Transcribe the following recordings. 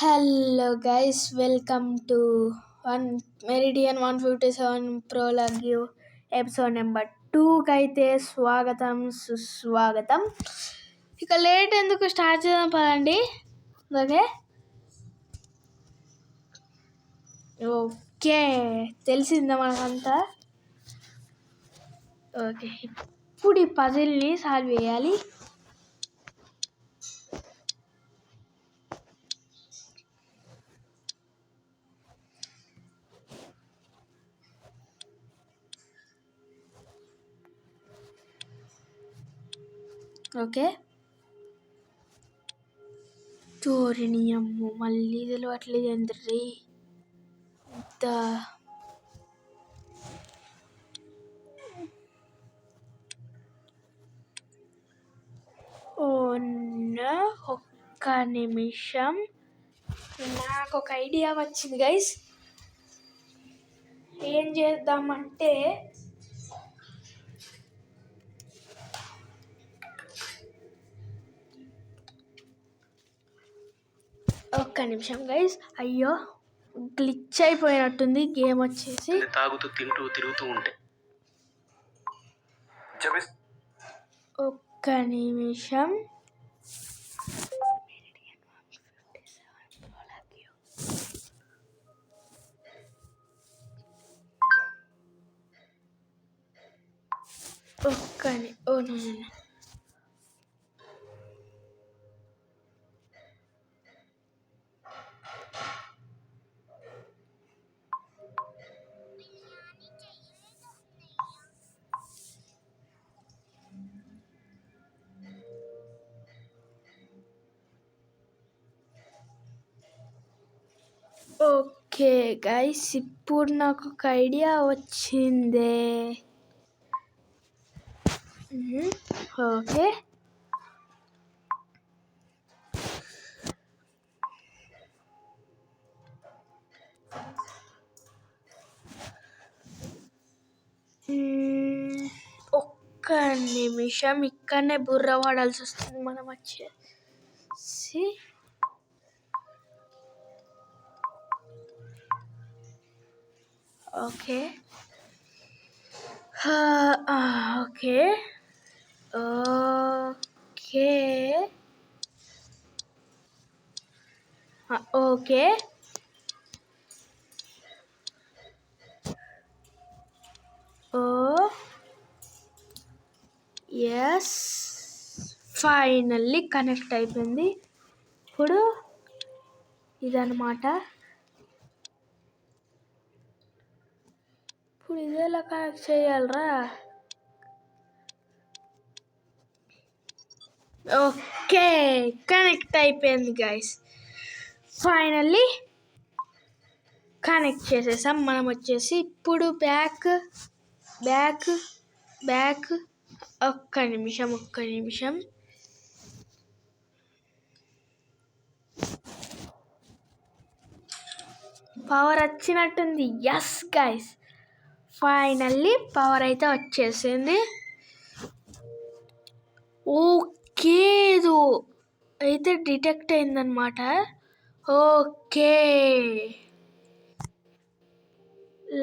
Hello guys, welcome to Meridian 157 prologue episode number 2కి అయితే సుస్వాగతం. ఇక లేట్ ఎందుకు, స్టార్ట్ చేద్దాం పదండి. ఓకే తెలిసిందా మనకంతా. ఓకే, ఇప్పుడు ఈ పజిల్ని సాల్వ్ చేయాలి. ఓకే, చోరినియమ్ము మళ్ళీ తెలియట్లేదు ఎంద్రీ ఇంత. ఒక్క నిమిషం, నాకు ఒక ఐడియా వచ్చింది గైస్. ఏం చేద్దామంటే, ఒక్క నిమిషం గైస్. అయ్యో, గ్లిచ్ అయిపోయినట్టుంది గేమ్ వచ్చేసి. తాగుతూ తింటూ తిరుగుతూ ఉంటే ఒక్క నిమిషం. ఓకే గైస్, ఇప్పుడు నాకు ఒక ఐడియా వచ్చిందే. ఓకే, ఒక్క నిమిషం, ఇక్కడనే బుర్ర వాడాల్సి వస్తుంది మనం వచ్చేసి. Okay okay okay okay yes, finally connect అయిపోయింది. ఇప్పుడు ఇదన్నమాట. ఇప్పుడు ఇదేలా కనెక్ట్ చేయాలరా? ఓకే, కనెక్ట్ అయిపోయింది గైస్. ఫైనల్లీ కనెక్ట్ చేసేసాం మనం వచ్చేసి. ఇప్పుడు బ్యాక్ బ్యాక్ బ్యాక్ ఒక్క నిమిషం. పవర్ వచ్చినట్టుంది. ఎస్ గైస్, ఫైనల్లీ పవర్ అయితే వచ్చేసింది. ఓకే, అయితే డిటెక్ట్ అయిందనమాట. Okay,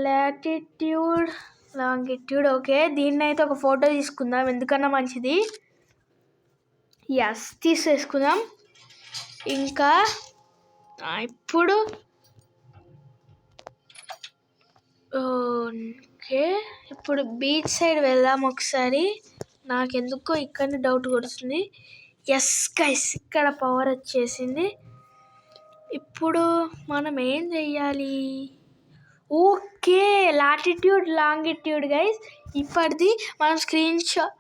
latitude longitude. ఓకే, దీన్ని అయితే ఒక ఫోటో తీసుకుందాం, ఎందుకన్నా మంచిది. ఎస్, తీసేసుకుందాం. ఇంకా ఇప్పుడు ఓకే, ఇప్పుడు బీచ్ సైడ్ వెళ్దాం ఒకసారి. నాకెందుకో ఇక్కడ డౌట్ కొడుతుంది. ఎస్ గైస్, ఇక్కడ పవర్ వచ్చేసింది. ఇప్పుడు మనం ఏం చెయ్యాలి? Okay, latitude longitude guys. ఇప్పటిది మనం స్క్రీన్ షాట్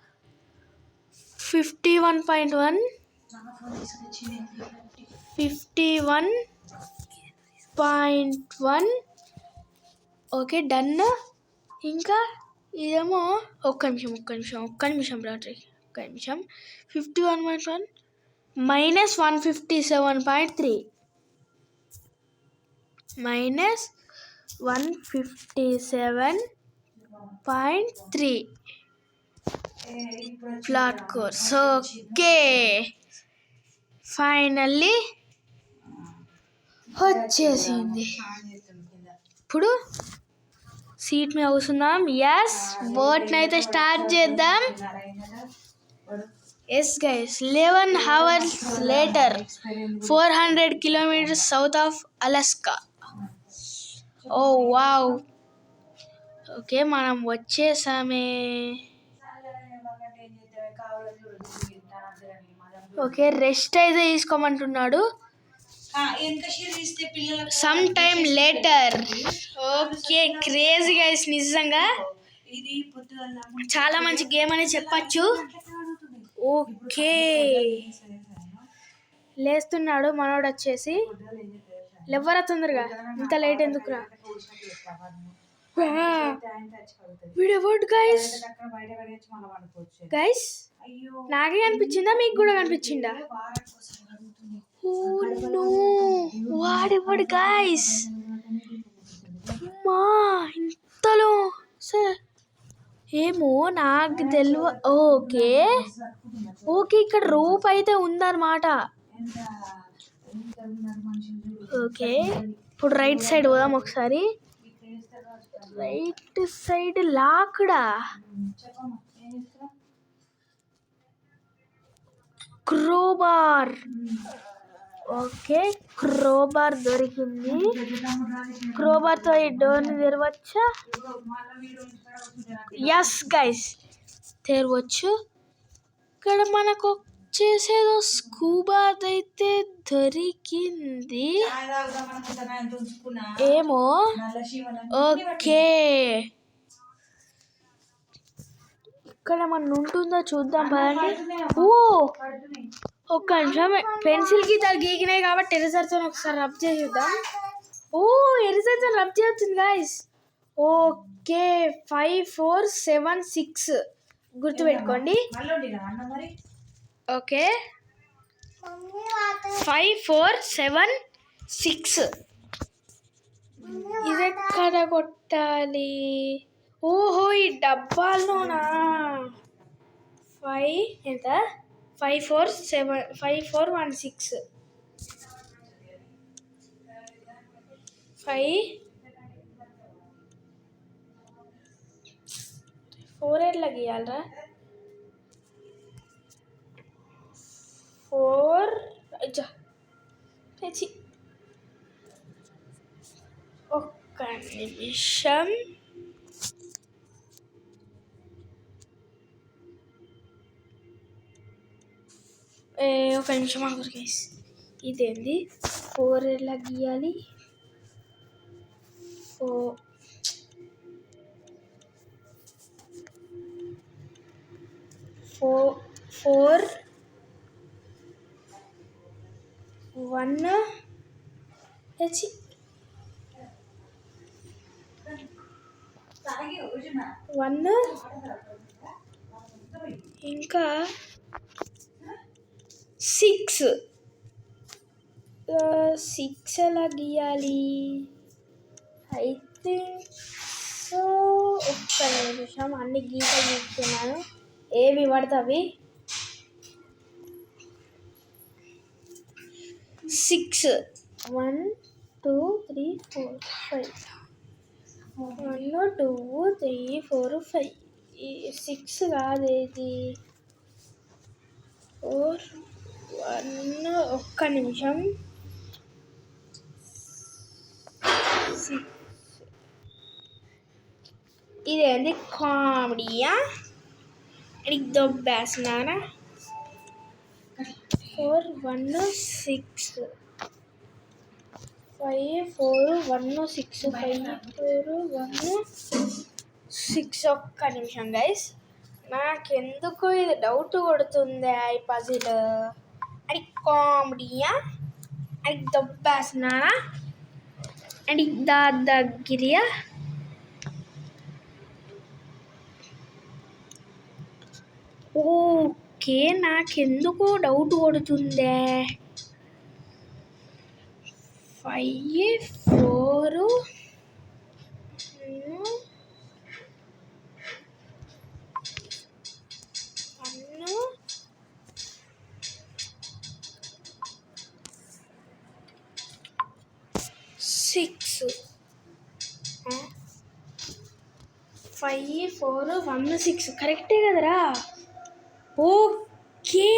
51.1 ఓకే, డన్. ఇంకా ఇదేమో ఒక్క నిమిషం రాత్రి. 51.1 -157.3 -157.3 ఫ్లాట్ కోర్స్. ఓకే, ఫైనల్లీ వచ్చేసింది. ఇప్పుడు సీట్ మీద కూర్చుందాం. ఎస్, బోట్ని అయితే స్టార్ట్ చేద్దాం. Yes guys, 11 hours later, 400 kilometers south of Alaska. Oh wow. Okay, మనం వచ్చేసామే. ఓకే, రెస్ట్ అయితే తీసుకోమంటున్నాడు. Some time later. Okay, crazy guys, నిజంగా చాలా మంచి గేమ్ అని చెప్పచ్చు. ఓకే, లేస్తున్నాడు మనోడు వచ్చేసి. లేవరా తొందరగా, ఇంత లేట్ ఎందుకురా? వీడెవడు గైస్? గైస్, నాకే కనిపించిందా, మీకు కూడా కనిపించిందా? వాడెవడు గైస్? మా ఇంతలో ఏమో నాకు తెలియ. ఓకే ఓకే, ఇక్కడ రూప్ అయితే ఉందన్నమాట. ఓకే, ఇప్పుడు రైట్ సైడ్ పోదాం ఒకసారి. రైట్ సైడ్ లాక్డా. క్రోబార్. ఓకే, క్రోబార్ దొరికింది. క్రోబార్తో ఈ డోర్ని తెరవచ్చా? ఎస్ గైస్, తెరవచ్చు. ఇక్కడ మనకు చేసేదో స్కూబా అయితే దొరికింది ఏమో. ఓకే, ఇక్కడ మన ఉంటుందో చూద్దాం పదండి. ఓ, ఒక్క నిమిషం, పెన్సిల్ గీత గీకినాయి కాబట్టి ఎరేజర్తో ఒకసారి రబ్ చేద్దాం. ఓ, ఎరేజర్తో రబ్ చేస్తుంది గైస్. ఓకే, 5 4 7 6 గుర్తుపెట్టుకోండి. ఓకే, 5 4 7 6. ఇది ఎక్కడ కొట్టాలి? ఓహో, ఈ డబ్బాల్లోనా? 5 ఎంత? 5 4 7 5 4 1 6 5 4 ఎట్లా గీయాలరా? 4 ఒక్క నిమిషం. ఒక నిమిషం ఆగురు గైస్. ఇదేంది 4 ఎలా గీయాలి? 4 1 1 ఇంకా 6 ఎలా గీయాలి? I think so. ఒక్క నిమిషం, అన్ని గీతలు గీస్తున్నాను, ఏవి పడతావి. 6 1 2 3 4 5 1 2 3 4 5. 6 కాదేది? 4 1. ఒక్క నిమిషం. 6. ఇదేంది కామెడీయా? నీకు దొబ్బేస్తున్నానా? 4 1 6 5 4 1 6 5 4 1 6. ఒక్క నిమిషం గైస్, నాకెందుకు ఇది డౌట్ కొడుతుంది. ఈ పజిల్ అది కామెడీయా? అది దొబ్బేస్తున్నానా? అది దాదాగిరియా? ఓకే, నాకెందుకు డౌట్ కొడుతుందే. 5 4 1. 6 5 4 1 6 కరెక్టే కదరా. Okay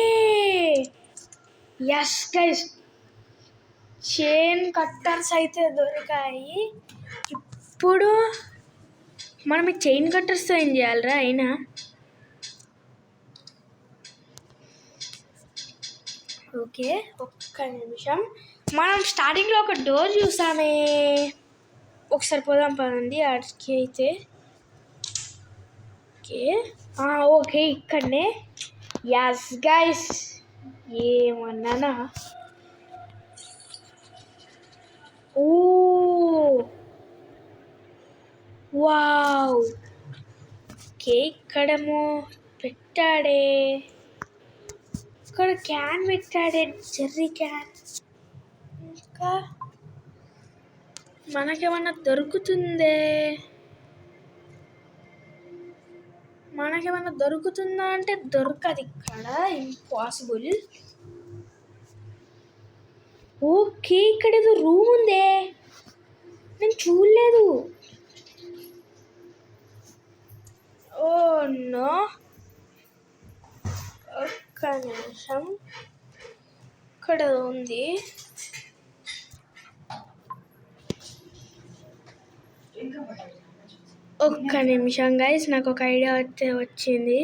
yes guys, chain cutters అయితే దొరికాయి. ఇప్పుడు మనం ఈ చైన్ కట్టర్స్తో ఏం చేయాలిరా అయినా? ఓకే ఒక్క నిమిషం, మనం స్టార్టింగ్లో ఒక డోర్ చూసామే, ఒకసారి పోదాం పదండి ఆడికి అయితే. ఓకే ఓకే ఇక్కడనే. యస్ గైస్, ఏమన్నానా? ఓ వావ్, ఓకే ఇక్కడేమో పెట్టాడే, ఇక్కడ క్యాన్ పెట్టాడే, జెర్రీ క్యాన్. ఇంకా మనకేమన్నా దొరుకుతుందా అంటే దొరకదు ఇక్కడ, ఇంపాసిబుల్. ఓకే ఇక్కడ ఏదో రూమ్ ఉందే, నేను చూడలేదు. ఓ నో, ఒక్క నిమిషం, ఇక్కడ ఉంది. ఒక్క నిమిషం గైస్, నాకు ఒక ఐడియా వచ్చింది.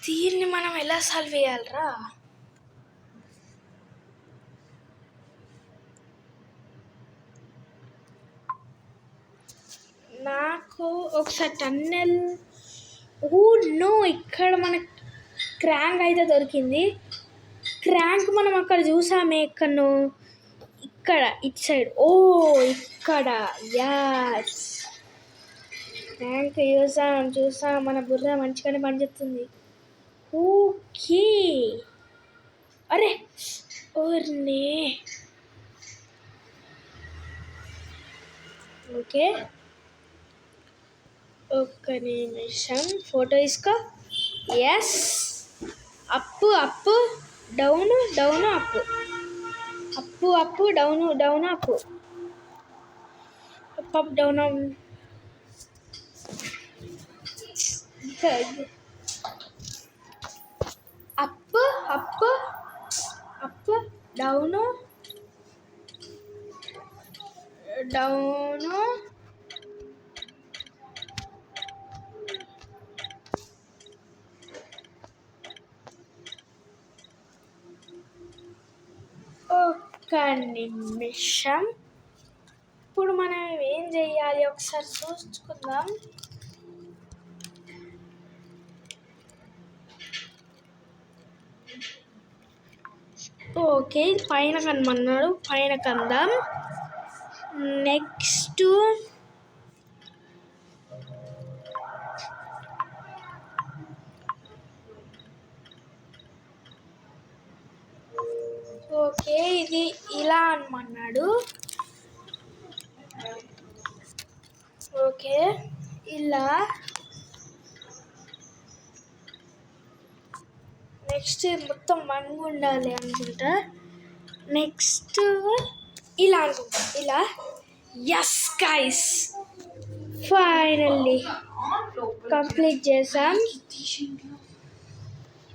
దీన్ని మనం ఎలా సాల్వ్ చేయాలరా? నాకు ఒకసారి టన్నెల్, ఓ నో, ఇక్కడ మనకి క్రాంక్ అయితే దొరికింది. క్రాంక్ మనం అక్కడ చూసామే, ఎక్కడో ఇక్కడ ఇటు సైడ్. ఓ ఇక్కడ, యాస్, క్రాంక్ చూసాం, మన బుర్ర మంచిగానే పనిచేస్తుంది. ఓకే, అరే ఓర్నే, ఓకే ఒక్క నిమిషం, ఫోటో తీసుకో. ఎస్, అప్పు అప్పు డౌన్ డౌన్ అప్పు, అప్పు అప్పు డౌన్ డౌన్ అప్పు, up up down up up up down down. ఒక్క నిమిషం, ఇప్పుడు మనం ఏం చెయ్యాలి ఒకసారి చూసుకుందాం. ఓకే పైన కనమన్నాడు, పైన కందాం. నెక్స్ట్ ఓకే ఇది ఇలా అనమన్నాడు. ఓకే ఇలా, నెక్స్ట్ మొత్తం మంగు ఉండాలి అనుకుంటా. నెక్స్ట్ ఇలా అనుకుంటా, ఇలా. ఎస్ గైస్, ఫైనల్లీ కంప్లీట్ చేసాం.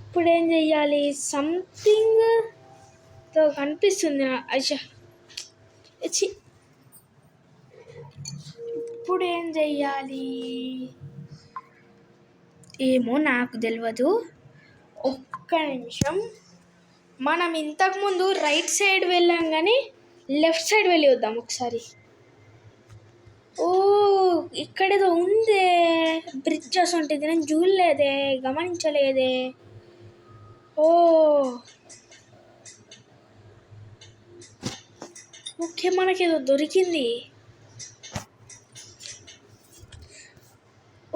ఇప్పుడు ఏం చెయ్యాలి? సంథింగ్ తో కనిపిస్తుంది. ఇప్పుడు ఏం చెయ్యాలి ఏమో నాకు తెలియదు. ఒక్క నిమిషం, మనం ఇంతకుముందు రైట్ సైడ్ వెళ్ళాం కానీ లెఫ్ట్ సైడ్ వెళ్ళి వద్దాం ఒకసారి. ఓ ఇక్కడేదో ఉందే, బ్రిడ్జెస్ ఉంటుంది, నేను చూడలేదే, గమనించలేదే. ఓ ఓకే మనకేదో దొరికింది.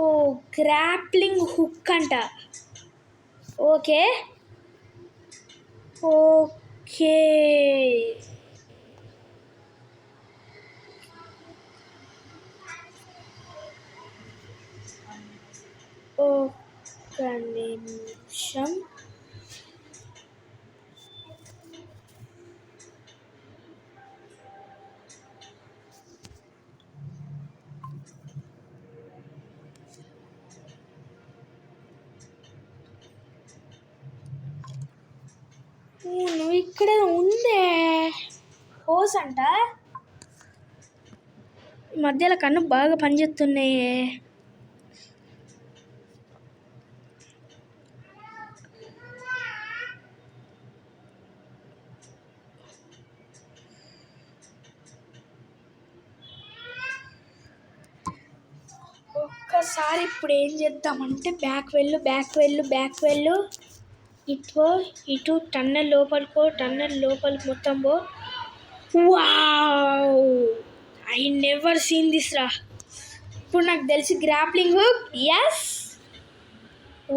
ఓ గ్రాప్లింగ్ హుక్ అంట. ఓకే ఓకే ఒక్క నిమిషం. నువ్వు ఇక్కడ ఉందే హోస్ అంట. ఈ మధ్యలో కన్ను బాగా పనిచేస్తున్నాయే. ఒక్కసారి ఇప్పుడు ఏం చేద్దామంటే బ్యాక్ వెళ్ళు ఇటు టన్నెల్ లోపలికి మొత్తం పో. Wow, I never seen this రా. ఇప్పుడు నాకు తెలిసి grappling hook. Yes,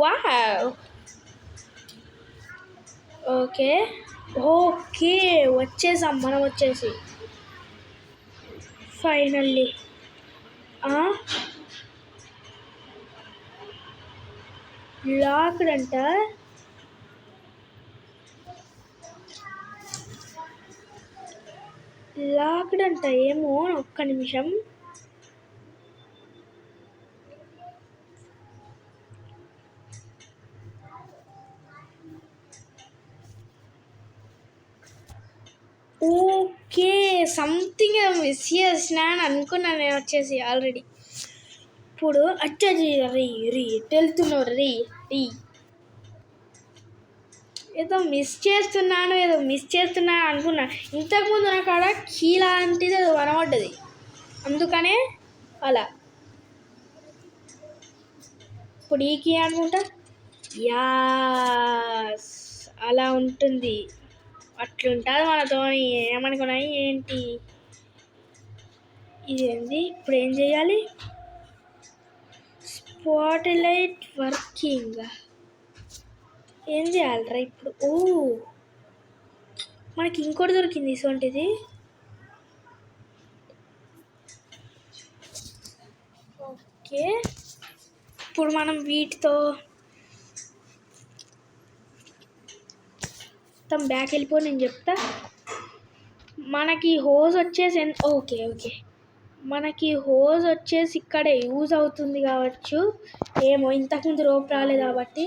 wow. Okay వచ్చేసాం మనం. వచ్చేసి ఫైనల్లీ లాక్డ్ అంట. ఏమో, ఒక్క నిమిషం. ఓకే, సంథింగ్ మిస్ చేసిన అని అనుకున్నాను నేను వచ్చేసి ఆల్రెడీ. ఇప్పుడు వచ్చేసి వెళ్తున్నావు రీ. ఏదో మిస్ చేస్తున్నాను అనుకున్నా. ఇంతకుముందు నాకు ఆడ కీ లాంటిది అది కనబడ్డది, అందుకనే అలా. ఇప్పుడు ఈ కీ అనుకుంటా. యాస్, అలా ఉంటుంది. అట్లుంటుంది మనతో. ఏమనుకున్నాయి ఏంటి ఇదేంది? ఇప్పుడు ఏం చేయాలి? Spotlight working. ఏం చేయాలరా ఇప్పుడు? మనకి ఇంకోటి దొరికింది ఇటువంటిది. ఓకే, ఇప్పుడు మనం వీటితో మొత్తం బ్యాక్ వెళ్ళిపో, నేను చెప్తా. మనకి హోజ్ వచ్చేసి ఓకే మనకి హోజ్ వచ్చేసి ఇక్కడే యూజ్ అవుతుంది కావచ్చు. ఏమో, ఇంతకుముందు రోప్ రాలేదు కాబట్టి.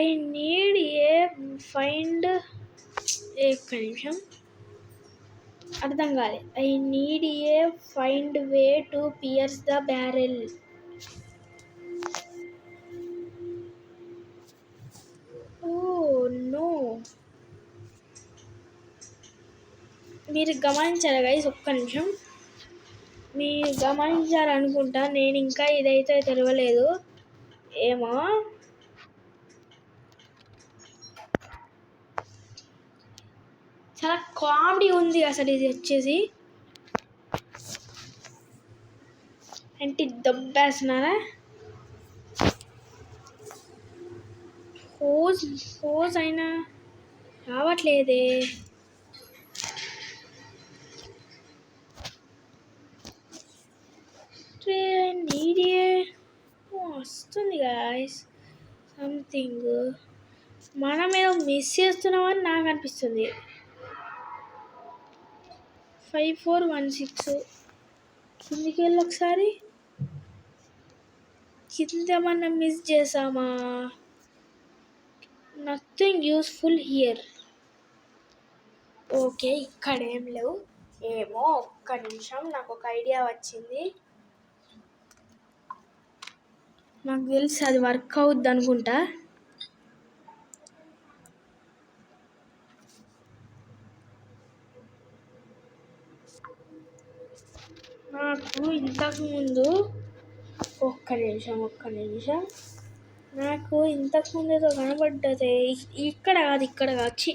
ఐ నీడ్ ఒక్క నిమిషం, అర్థం కాలే. I need find way to pierce the barrel. No, మీరు గమనించారా గైస్? ఒక్క నిమిషం, మీరు గమనించారనుకుంటా. నేను ఇంకా ఇదైతే తెలవలేదు. ఏమో, చాలా కామెడీ ఉంది అసలు ఇది వచ్చేసి. అంటే దబ్బేస్తున్నారా? హోజ్ అయినా రావట్లేదే. వస్తుంది గాయస్ సంథింగ్. మనం ఏదో మిస్ చేస్తున్నామని నాకు అనిపిస్తుంది. 5416 కిందికి వెళ్ళి ఒకసారి. కింద మనం మిస్ చేసామా? Nothing useful here. ఓకే, ఇక్కడేం లేవు. ఏమో, ఒక్క నిమిషం, నాకు ఒక ఐడియా వచ్చింది. నాకు తెలిసి అది వర్క్ అవుద్ది అనుకుంటా. నాకు ఇంతకుముందు ఒక్క నిమిషం నాకు ఇంతకుముందు ఏదో కనబడ్డది. ఇక్కడ కాదు వచ్చి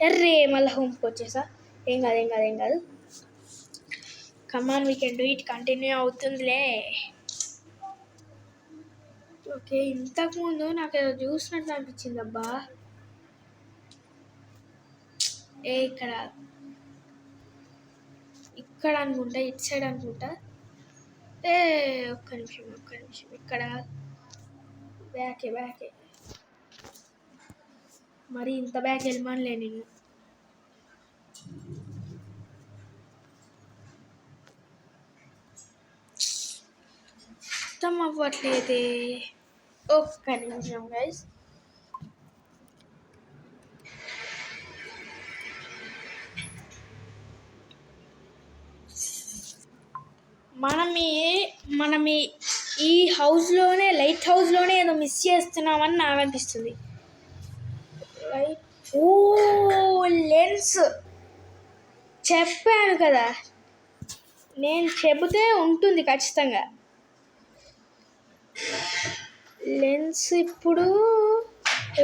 ఎర్రే మళ్ళీ హోమ్కి వచ్చేసా. ఏం కాదు. Come on, we can do it. Continue అవుతుందిలే. ఓకే, ఇంతకుముందు నాకు ఏదో చూసినట్టు అనిపించింది. అబ్బా, ఇక్కడ ఇక్కడ అనుకుంటా, ఇటు సైడ్ అనుకుంటా. ఒక్క నిమిషం ఇక్కడ బ్యాకే మరి ఇంత బ్యాక్ వెళ్ళమనిలే నేను. మొత్తం అవ్వట్లేదే, ఒక్క నిమిషం గైస్. మనం ఈ హౌస్లోనే, లైట్ హౌస్లోనే ఏదో మిస్ చేస్తున్నామని నాకు అనిపిస్తుంది. లెన్స్ చెప్పాను కదా, నేను చెబితే ఉంటుంది ఖచ్చితంగా. లెన్స్ ఇప్పుడు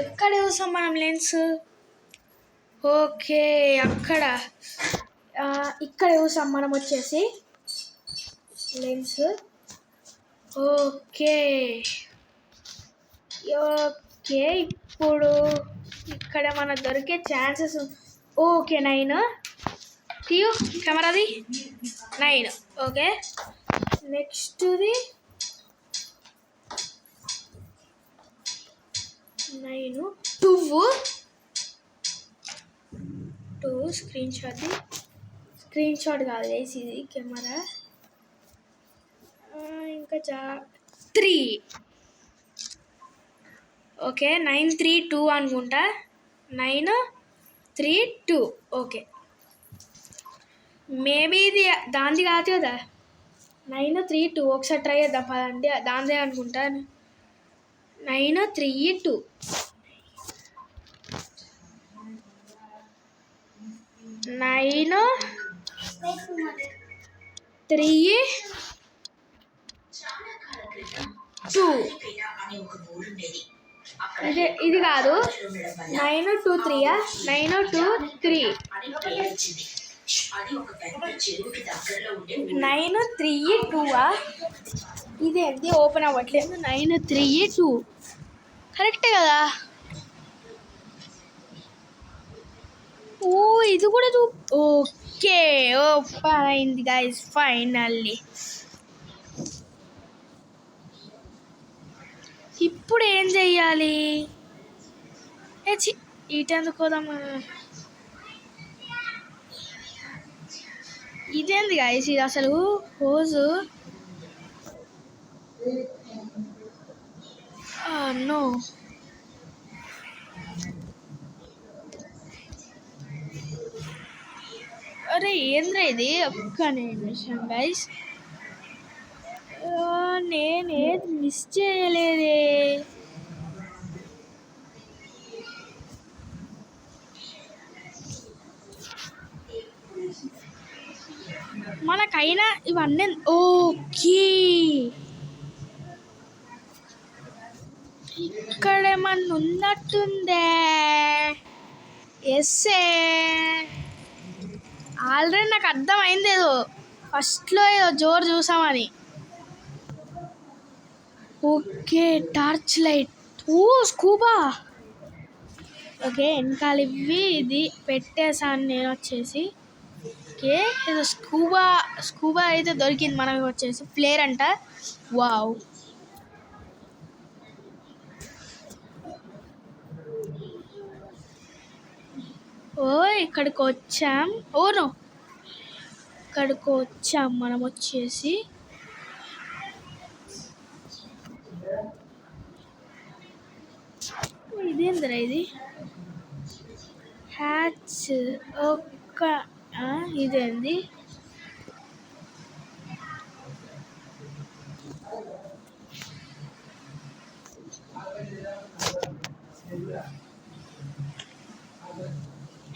ఎక్కడ చూసాం మనం లెన్స్? ఓకే, అక్కడ ఇక్కడ చూసాం మనం వచ్చేసి లెన్స్. ఓకే ఇప్పుడు ఇక్కడ మనకు దొరికే ఛాన్సెస్. ఓకే 9 తీయు కెమెరాది 9. ఓకే నెక్స్ట్ది 9 2 స్క్రీన్ షాట్ కాదు వేసి ఇది కెమెరా. ఇంకా 3. ఓకే 9 3 2 అనుకుంటా. 9 3 2. ఓకే మేబీ ఇది దాంది కాదు కదా. 9 3 2 ఒకసారి ట్రై చేద్దాం పదండి, దాందే అనుకుంటా. 9 3 2 9 3 2. ఇది కాదు. 9 2 3 9 2 3 9 3 2 ఇదేంటి ఓపెన్ అవ్వట్లేదు. 9 3 2 కరెక్టే కదా. ఇది కూడా ఓకే ఓపెన్ అయింది గైస్ ఫైనల్లీ. ఇప్పుడు ఏం చెయ్యాలి? ఇటెందుకు పోదామా? ఇదేంది గైస్ ఇది అసలు పోజు? నో అరే ఏంద్రా ఇది? ఒక్క నిమిషం గైస్, నేనేది మిస్ చేయలేదే. మనకైనా ఇవన్నీ ఓకే. ఇక్కడేమన్నా ఉన్నట్టుందే. ఎస్ఏ ఆల్రెడీ నాకు అర్థమైంది ఏదో ఫస్ట్లో ఏదో జోరు చూసామని. Okay torch light. Scuba. Okay వెనకాల ఇవి ఇది పెట్టేసాను నేను వచ్చేసి. ఓకే ఏదో స్కూబా అయితే దొరికింది మనకి వచ్చేసి. ఫ్లేర్ అంట. వావ్ ఇక్కడికి వచ్చాం. నో ఇక్కడికి వచ్చాం మనం వచ్చేసి. ఇదేందిరా ఇది? హ్యాచ్. ఇదేంది?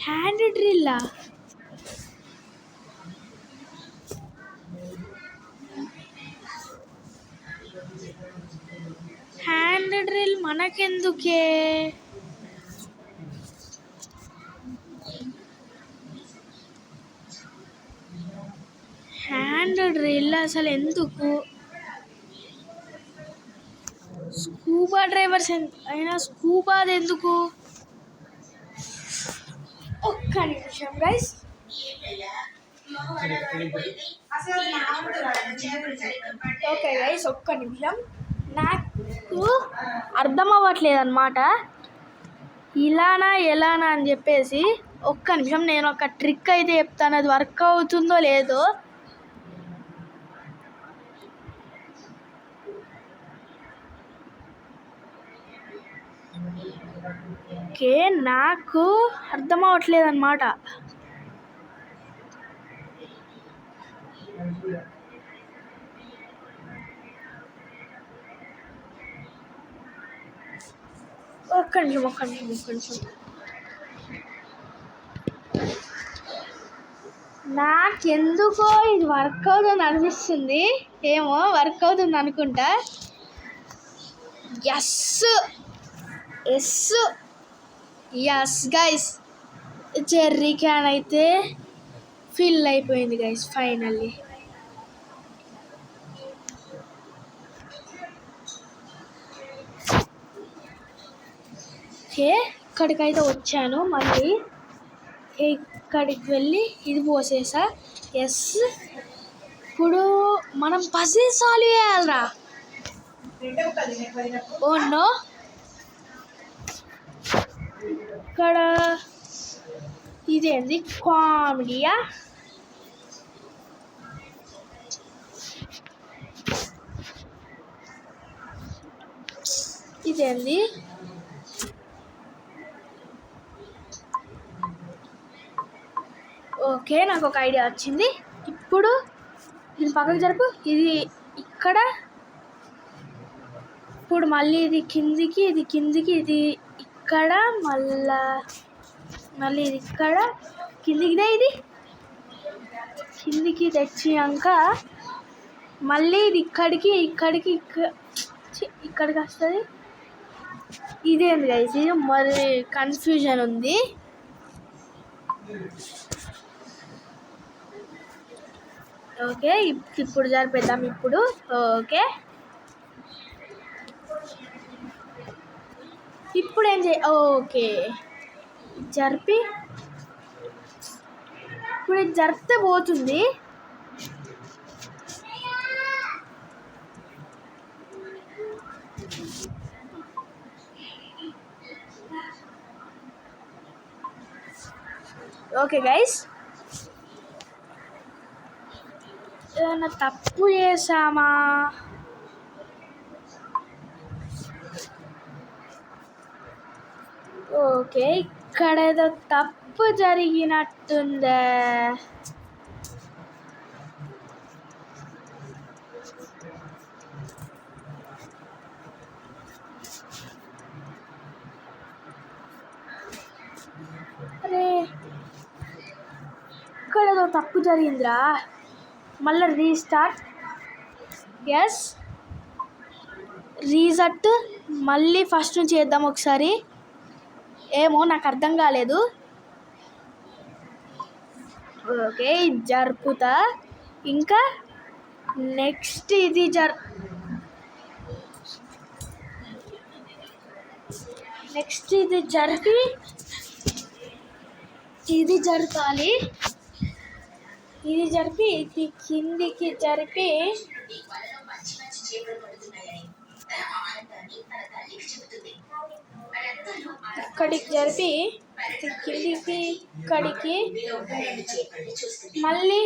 హ్యాండ్ డ్రిల్లా? హ్యాండ్ డ్రిల్ మనకెందుకే? హ్యాండ్ డ్రిల్ అసలు ఎందుకు? స్కూబా డ్రైవర్స్ అయినా స్కూబాది ఎందుకు? ఒక్క నిమిషం గైస్. ఓకే గైస్, ఒక్క నిమిషం. నాకు అర్థం అవ్వట్లేదు అనమాట, ఇలానా ఎలానా అని చెప్పేసి. ఒక్క నిమిషం, నేను ఒక ట్రిక్ అయితే చెప్తాను, అది వర్క్ అవుతుందో లేదో. ఓకే, నాకు అర్థం అవ్వట్లేదు అనమాట. ఒక్క నిమిషం. నాకెందుకో ఇది వర్క్ అవుతుంది అనిపిస్తుంది. ఏమో వర్క్ అవుతుంది అనుకుంటా. ఎస్ గైస్, జెర్రీ క్యాన్ అయితే ఫిల్ అయిపోయింది గైస్ ఫైనల్లీ. ఓకే, ఇక్కడికైతే వచ్చాను. మళ్ళీ ఇక్కడికి వెళ్ళి ఇది పోసేసా. ఎస్, ఇప్పుడు మనం పజిల్ సాల్వ్ చేయాలరా. ఓ నో, ఇక్కడ ఇదేంది కామెడీయా? ఇదేంది? ఓకే, నాకు ఒక ఐడియా వచ్చింది. ఇప్పుడు దీని పక్కకు జరుపు, ఇది ఇక్కడ. ఇప్పుడు మళ్ళీ ఇది కిందికి, ఇది ఇక్కడ, మళ్ళీ ఇది ఇక్కడ, కిందికిదే. ఇది కిందికి తెచ్చినాక మళ్ళీ ఇది ఇక్కడికి వస్తుంది. ఇదేంది గైస్, ఇది మరి కన్ఫ్యూజన్ ఉంది. ఓకే, ఇప్పుడు జరిపేద్దాం. ఓకే, ఇప్పుడు ఏం ఓకే, జరిపి ఇప్పుడు ఇది జరిపితే పోతుంది. ఓకే గైస్, ఏదైనా తప్పు చేసామా? ఓకే, ఇక్కడ ఏదో తప్పు జరిగినట్టుందే. అరే, ఇక్కడ ఏదో తప్పు జరిగిందిరా. మళ్ళీ రీస్టార్ట్. Yes, reset. మళ్ళీ ఫస్ట్ నుంచి చేద్దాం ఒకసారి. ఏమో నాకు అర్థం కాలేదు. ఓకే, జరుపుతా. ఇంకా నెక్స్ట్ ఇది జరిపి ఇది జరపాలి. ఇది జరిపి ఇది కిందికి జరిపి ఇక్కడికి జరిపి కిందికి ఇక్కడికి మళ్ళీ.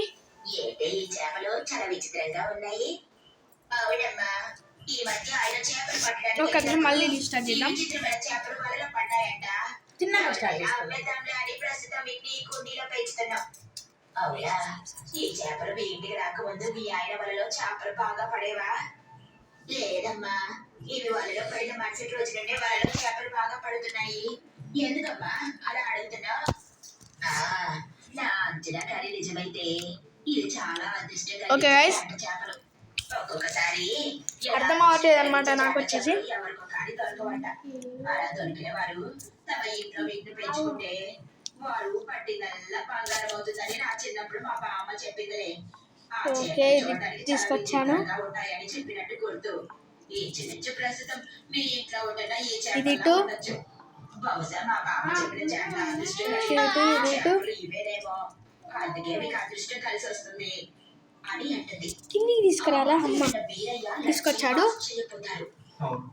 ఒక మళ్ళీ రీస్టార్ట్ చేద్దాం. చిన్నగా స్టార్ట్ చేస్తాం. అవునా, ఈ చేపలు మీ ఇంటికి రాకముందు మీ ఆయన వలలో చేపలు బాగా పడేవా? లేదమ్మా, ఇవి వలలో పడిన మరుసటి రోజు నుండే వలలో చేపలు బాగా పడుతున్నాయి. ఎందుకమ్మా అలా అడుగుతున్నావు? నా అంచనా కానీ నిజమైతే ఇది చాలా అదృష్టం. చేపలు ఒక్కొక్కసారి అర్థం అవ్వట్లేదు అనమాట నాకు వచ్చేసి. ఎవరికో కానీ దొరకవంట. అలా దొరికిన వారు తమ ఇంట్లో వీటిని పెంచుకుంటే వారు పట్టినల్లా బంగారం అవుతుందని నా చిన్నప్పుడు మా బామ్మ చెప్పిందిలే. ఓకే, తీసుకొచ్చాను. ఉంటాయని చెప్పినట్టు గుర్తు. ఈ చిన్న ప్రస్తుతం మీ ఇంట్లో ఉంటున్న ఈ ఇది చేపలు ఉండొచ్చు. బహుశా మా పాప చెప్పిన చేపల అదృష్టం ఇటు, ఇది ఇటు. చేపలు ఇవేనేమో, అందుకే మీకు అదృష్టం కలిసి వస్తుంది అని అంటుంది. కిందికి తీసుకురారా అమ్మ వీరయ్య తీసుకొచ్చాడు. ఆశ్చర్యపోతారు. అవును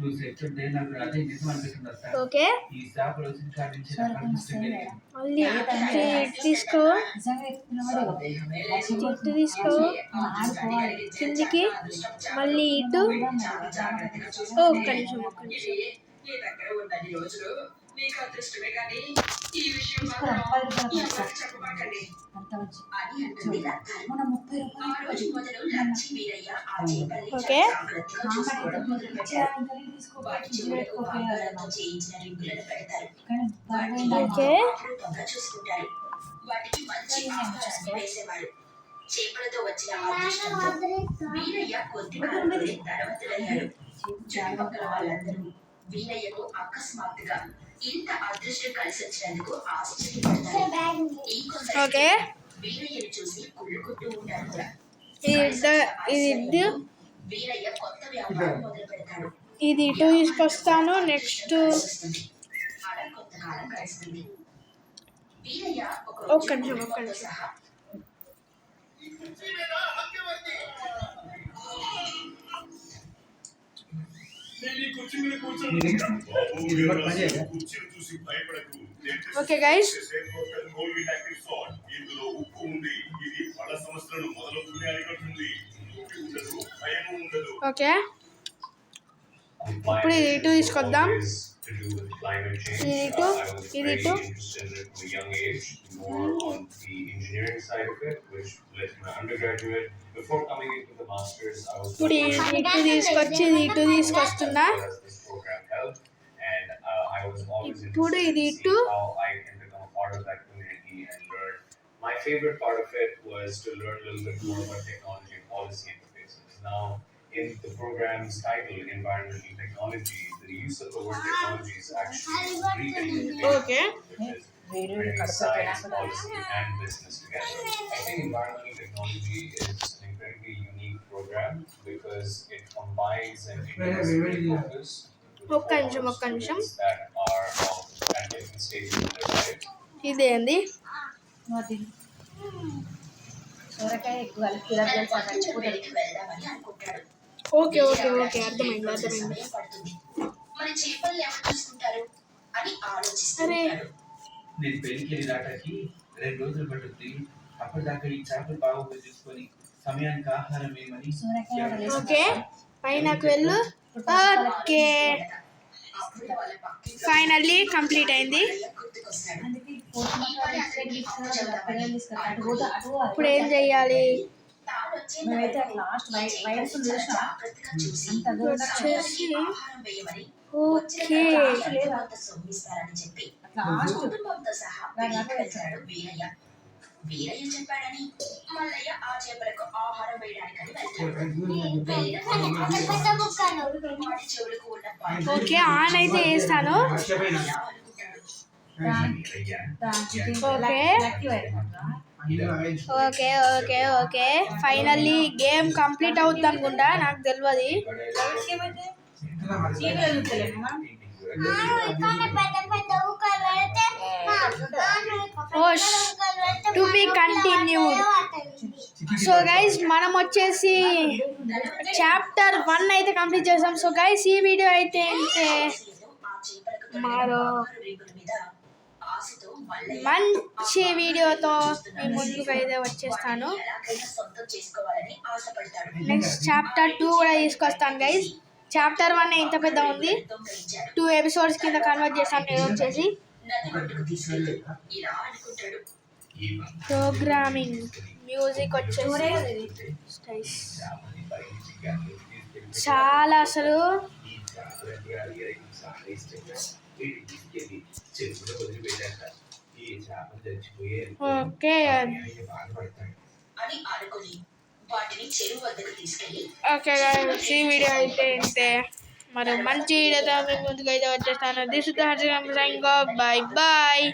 నువ్వు చెప్తుంటే నాకు అదే నిజం అనిపిస్తుంది అత్త. ఓకే ఈ చేపలు వచ్చిన కాడి నుంచి నాకు అనిపిస్తుంది. మళ్ళీ ఇటు తీసుకో, సందేహమే లేదు. ఇటు తీసుకో, కిందికి మళ్ళీ ఇటు. జాగ్రత్తగా ఓ, చూసుకోండి. ఒక్క నిమిషం ఒక్క నిమిషం. ఇది మీ దగ్గర ఉన్నన్ని రోజులు మీకు అదృష్టమే కానీ ఈ విషయం మాత్రం ఎవరికి చెప్పమాకండి అని అంటుంది రత్తాలు. ఆ రోజు మొదలు లచ్చి వీరయ్య ఆ చేపల్ని ఓకే. జాగ్రత్తగా చూసుకోవడం మొదలుపెట్టారు. వాటి చెవులకు బంగారంతో చేయించిన రింగులను పెడతారు. వాటిని ఓకే. అపురూపంగా చూసుకుంటారు. వాటికి మంచి ఆహారాన్ని వేసేవారు. చేపలతో వచ్చిన అదృష్టంతో వీరయ్య కొద్ది కాలంలోనే ధనవంతుడయ్యాడు. చుట్టుపక్కల వాళ్ళందరూ వీరయ్యకు అకస్మాత్తుగా ఇంత అదృష్టం కలిసి వచ్చినందుకు ఆశ్చర్యపడతారు. ఓకే. వీరయ్యను చూసి కుళ్ళుకుంటూ ఉంటారు కూడా. ఇది ఇటు, వీరయ్య కొత్త వ్యాపారం మొదలు పెడతాడు. ఇది ఇటు తీసుకొస్తాను. నెక్స్ట్ అలా కొంతకాలం గడుస్తుంది. వీరయ్య ఒక్క నిమిషం, ఒక్క కుటుంబంతో నిమిషం. సహా ఓకే గైస్, ఇందులో ఉప్పు ఉంది. ఇది పళ్ళ సమస్యలను మొదలవుతుంది అరికడుతుంది. నొప్పి ఉండదు, భయం ఉండదు. ఓకే. ఇప్పుడు ఇది ఇటు తీసుకొద్దాం. ఇది ఇటు, ఇది ఇటు. ఇప్పుడు ఇది ఇటు తీసుకొచ్చి ఇది ఇటు తీసుకొస్తున్నా. ఇప్పుడు ఇది ఇటు. My favorite part of it was to learn a little bit more about technology and policy interfaces. Now, in the program's title, Environmental Technology, the use of the word technology is actually re-integrated, Okay. which is bringing science, policy, and business together. I think environmental technology is an incredibly unique program because it combines an interdisciplinary focus with ఒక్క నిమిషం, ఒక్క నిమిషం. that are at different stages of their lives. ఇదేంది? సొరకాయ ఎక్కువ కిరాలు చచ్చిపోతుంది. వెళ్దామని అనుకుంటాడు. ఓకే ఓకే ఓకే, అర్థమైంది అర్థమైంది. సమయం పడుతుంది. మరి చేపల్ని ఎవరు చూసుకుంటారు అని అరే. ఆలోచిస్తున్నాడు. నేను పెళ్ళికి వెళ్ళి రావడానికి 2 రోజులు పట్టుద్ది. అప్పటిదాకా ఈ చేపలు బాగా చూసుకొని సమయానికి ఆహారం ఏమని సొరకాయ ఓకే, పైనకు వెళ్ళు. ఓకే, అప్పుడు వాళ్ళ పక్కింట్లో ఫైనల్లీ కంప్లీట్ అయింది. గుర్తుకొస్తాడు. అందుకే పిల్లలు తీసుకెళ్తారు. ఇప్పుడు ఏం చెయ్యాలి? తాను వచ్చే మేమైతే అట్లా లాస్ట్ వైరస్ చూసినా జాగ్రత్తగా చూసి అంత దూరంగా వచ్చేసి ఆహారం వేయమని ఓకే. కొంత సొమ్మిస్తారని చెప్పి అట్లా లాస్ట్ కుటుంబంతో సహా పెళ్లికి వెళ్తాడు వీరయ్య. వీరయ్య చెప్పాడని మల్లయ్య ఆ చేపలకు ఆహారం వేయడానికని వెళ్తాడు. వాటి చెవులకు ఉన్న పాలు ఓకే, ఆన్ అయితే వేస్తాను. ఇలా అనుకుంటాడు. Okay okay okay okay, finally game complete అవుతుంది అనుకుంటా, నాకు తెలియదు. To be continued. So guys, మనం వచ్చేసి చాప్టర్ 1 అయితే కంప్లీట్ చేసాం. సో గైస్, ఈ వీడియో అయితే ఆ చేపలకు మరో రేకుల మీద ఆశతో మల్లయ్య మంచి వీడియోతో మీ ముందుకు అయితే వచ్చేస్తాను. ఎలాగైనా సొంతం చేసుకోవాలని ఆశపడతాడు. నెక్స్ట్ చాప్టర్ 2 కూడా తీసుకొస్తాను గైస్. చాప్టర్ 1 ఇంత పెద్ద ఉంది, దొంగలించాడు. 2 ఎపిసోడ్స్ కింద కన్వర్ట్ చేస్తాను నేను వచ్చేసి. నది ఒడ్డుకు తీసుకెళ్తూ ఇలా అనుకుంటాడు. ప్రోగ్రామింగ్ మ్యూజిక్ వచ్చేసి స్టైల్స్ చాలా అసలు ఓకే. అని అనుకుని వాటిని చెరువు వద్దకు తీసుకెళ్లి ఓకే గైస్, ఈ వీడియో అయితే ఇంతే. మరి మంచి వీడియోతో మీ ముందుకు అయితే వచ్చేస్తాను. This is the Harsha. Bye bye.